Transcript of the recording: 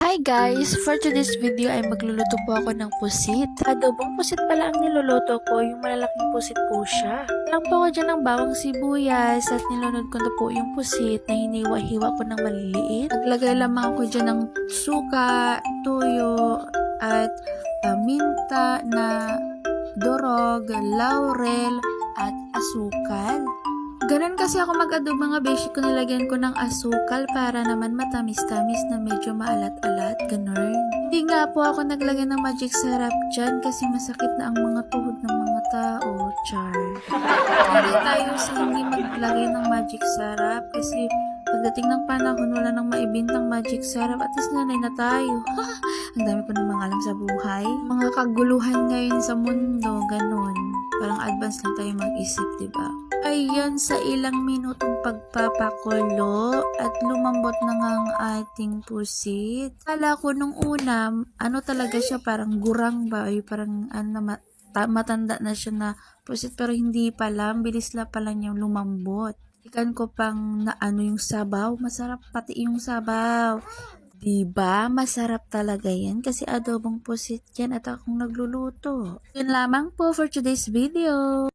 Hi guys! For today's video ay magluluto po ako ng pusit. Adobong pusit pala ang niluluto ko, yung malalaking pusit po siya. Lang po ako dyan ng bawang sibuyas at nilunod ko na po yung pusit na hiniwa-hiwa ko ng maliliit. Naglagay lamang ako dyan ng suka, toyo, at paminta na durog, laurel, at asukal. Ganun kasi ako mag-adobo mga beshi ko, nilagyan ko ng asukal para naman matamis-tamis na medyo maalat-alat, ganun. Hindi nga po ako naglagay ng magic sarap dyan kasi masakit na ang mga tuhod ng mga tao, char. Hindi tayo sa hindi maglagay ng magic sarap kasi pagdating ng panahon wala nang maibintang magic sarap at least nanay na tayo. Ang dami ko namang alam sa buhay. Mga kaguluhan ngayon sa mundo, ganun. Parang advance lang tayo mag-isip, diba? Ayan, sa ilang minutong pagpapakulo at lumambot na nga ang ating pusit. Kala ko nung una, ano talaga siya, parang gurang ba? Ay, parang matanda na siya na pusit, pero hindi pala. Bilis la pala niya lumambot. Ikan ko pang na ano yung sabaw. Masarap pati yung sabaw. Diba? Masarap talaga yan kasi adobong pusit yan at akong nagluluto. Yun lamang po for today's video.